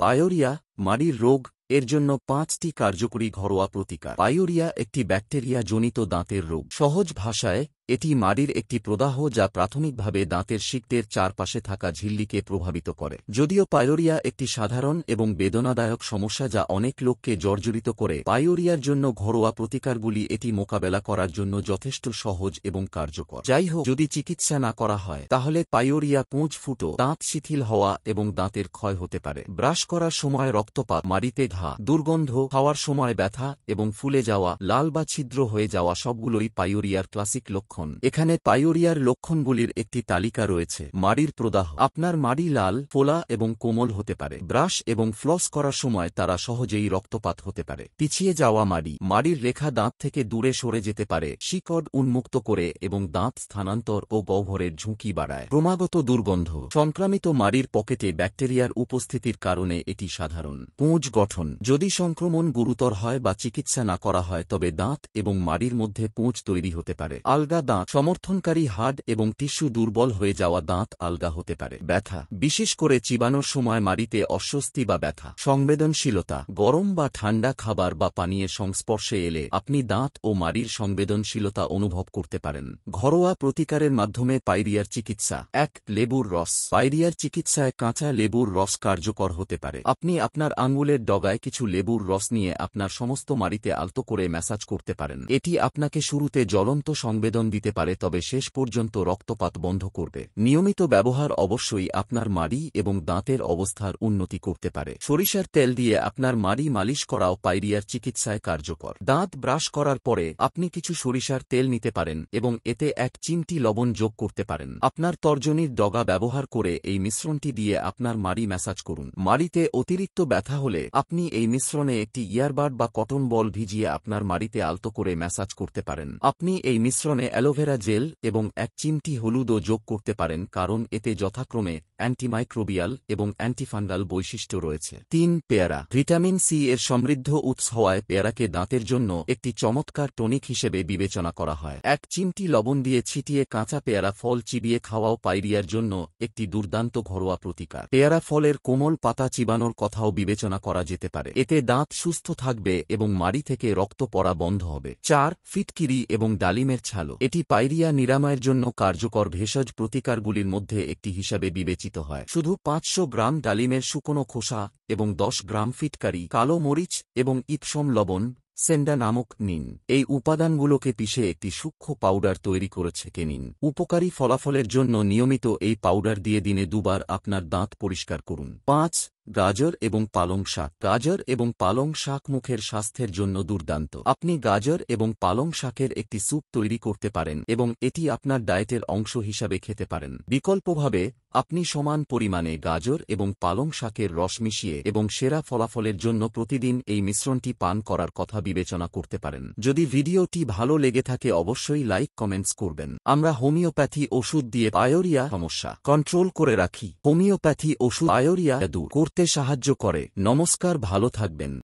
Pyorrhoea মাড়ির রোগ এর জন্য 5টি কার্যকরী ঘরোয়া প্রতিকার। পায়োরিয়া একটি ব্যাকটেরিয়া জনিত দাঁতের রোগ। সহজ ভাষায় এটি মাড়ির একটি প্রদাহ যা প্রাথমিকভাবে দাঁতের শিকদের চারপাশে থাকা ঝিল্লিকে প্রভাবিত করে। যদিও পায়োরিয়া একটি সাধারণ এবং বেদনাদায়ক সমস্যা যা অনেক লোককে জর্জরিত করে, পায়োরিয়ার জন্য ঘরোয়া প্রতিকারগুলি এটি মোকাবেলা করার জন্য যথেষ্ট সহজ এবং কার্যকর। যাই হোক, যদি চিকিৎসা না করা হয় তাহলে পায়োরিয়া পুঁজ ফুটো, দাঁত শিথিল হওয়া এবং দাঁতের ক্ষয় হতে পারে। ব্রাশ করার সময় রক্তপাত, মাড়িতে ঘা, দুর্গন্ধ, খাওয়ার সময় ব্যথা এবং ফুলে যাওয়া, লাল বা ছিদ্র হয়ে যাওয়া সবগুলোই পায়োরিয়ার ক্লাসিক লক্ষণ। এখানে পায়োরিয়ার লক্ষণগুলির একটি তালিকা রয়েছে। মাড়ির প্রদাহ। আপনার মাড়ি লাল, ফোলা এবং কোমল হতে পারে। ব্রাশ এবং ফ্লস করার সময় তারা সহজেই রক্তপাত হতে পারে। পিছিয়ে যাওয়া মাড়ি। মাড়ির রেখা দাঁত থেকে দূরে সরে যেতে পারে, শিকড় উন্মুক্ত করে এবং দাঁত স্থানান্তর ও গহ্বরের ঝুঁকি বাড়ায়। ক্রমাগত দুর্গন্ধ। সংক্রামিত মাড়ির পকেটে ব্যাকটেরিয়ার উপস্থিতির কারণে এটি সাধারণ। পুঁজ গঠন। যদি সংক্রমণ গুরুতর হয় বা চিকিৎসা না করা হয় তবে দাঁত এবং মাড়ির মধ্যে পুঁজ তৈরি হতে পারে। আলগা দাঁত। সমর্থনকারী হাড় এবং টিস্যু দুর্বল হয়ে যাওয়া দাঁত আলগা হতে পারে। ব্যথা, বিশেষ করে চিবানোর সময় মাড়িতে অস্বস্তি বা ব্যথা। সংবেদনশীলতা। গরম বা ঠান্ডা খাবার বা পানীয়ের সংস্পর্শে এলে আপনি দাঁত ও মাড়ির সংবেদনশীলতা অনুভব করতে পারেন। ঘরোয়া প্রতিকারের মাধ্যমে পাইরিয়ার চিকিৎসা। 1. লেবুর রস। পাইরিয়ার চিকিৎসায় কাঁচা লেবুর রস কার্যকর হতে পারে। আপনি আপনার আঙুলের ডগায় কিছু লেবুর রস নিয়ে আপনার সমস্ত মাড়িতে আলতো করে ম্যাসাজ করতে পারেন। এটি আপনাকে শুরুতে জ্বলন্ত সংবেদন দিতে পারে তবে শেষ পর্যন্ত রক্তপাত বন্ধ করবে। নিয়মিত ব্যবহার অবশ্যই আপনার মাড়ি এবং দাঁতের অবস্থার উন্নতি করতে পারে। সরিষার তেল দিয়ে আপনার মাড়ি মালিশ করাও পাইরিয়ার চিকিৎসায় কার্যকর। দাঁত ব্রাশ করার পরে আপনি কিছু সরিষার তেল নিতে পারেন এবং এতে 1 চিমটি লবণ যোগ করতে পারেন। আপনার তর্জনীর ডগা ব্যবহার করে এই মিশ্রণটি দিয়ে আপনার মাড়ি ম্যাসাজ করুন। মাড়িতে অতিরিক্ত ব্যথা হলে আপনি এই মিশ্রণে একটি ইয়ারবাড বা কটন বল ভিজিয়ে আপনার মাড়িতে আলতো করে ম্যাসাজ করতে পারেন। আপনি এই মিশ্রণে অ্যালোভেরা জেল এবং 1 চিমটি হলুদও যোগ করতে পারেন কারণ এতে যথাক্রমে অ্যান্টিমাইক্রোবিয়াল এবং অ্যান্টিফাঙ্গাল বৈশিষ্ট্য রয়েছে। 3. পেয়ারা। ভিটামিন সি এর সমৃদ্ধ উৎস হওয়ায় পেয়ারাকে দাঁতের জন্য একটি চমৎকার টনিক হিসেবে বিবেচনা করা হয়। 1 চিমটি লবণ দিয়ে ছিটিয়ে কাঁচা পেয়ারা ফল চিবিয়ে খাওয়াও পাইরিয়ার জন্য একটি দুর্দান্ত ঘরোয়া প্রতিকার। পেয়ারা ফলের কোমল পাতা চিবানোর কথাও বিবেচনা করা যেতে পারে। এতে দাঁত সুস্থ থাকবে এবং মাড়ি থেকে রক্ত পড়া বন্ধ হবে। 4. ফিটকিরি এবং ডালিমের ছালো। এটি পাইরিয়া নিরাময়ের জন্য কার্যকর ভেষজ প্রতিকারগুলির মধ্যে একটি হিসাবে বিবেচিত হয়। শুধু 500 গ্রাম ডালিমের শুকনো খোসা এবং 10 গ্রাম ফিটকারি, কালো মরিচ এবং ইপসম লবণ সেন্ডা নামক নিন। এই উপাদানগুলোকে পিষে একটি সূক্ষ্ম পাউডার তৈরি করেছে কেনিন। উপকারী ফলাফলের জন্য নিয়মিত এই পাউডার দিয়ে দিনে 2 বার আপনার দাঁত পরিষ্কার করুন। 5. গাজর এবং পালং শাক। গাজর এবং পালং শাক মুখের স্বাস্থ্যের জন্য দুর্দান্ত। আপনি গাজর এবং পালং শাকের একটি স্যুপ তৈরি করতে পারেন এবং এটি আপনার ডায়েটের অংশ হিসাবে খেতে পারেন। বিকল্পভাবে আপনি সমান পরিমাণে গাজর এবং পালং শাকের রস মিশিয়ে এবং সেরা ফলাফলের জন্য প্রতিদিন এই মিশ্রণটি পান করার কথা বিবেচনা করতে পারেন। যদি ভিডিওটি ভালো লেগে থাকে অবশ্যই লাইক কমেন্টস করবেন। আমরা হোমিওপ্যাথি ওষুধ দিয়ে পায়োরিয়া সমস্যা কন্ট্রোল করে রাখি। হোমিওপ্যাথি ওষুধ পায়োরিয়া দূর করতে সাহায্য করে। নমস্কার, ভালো থাকবেন।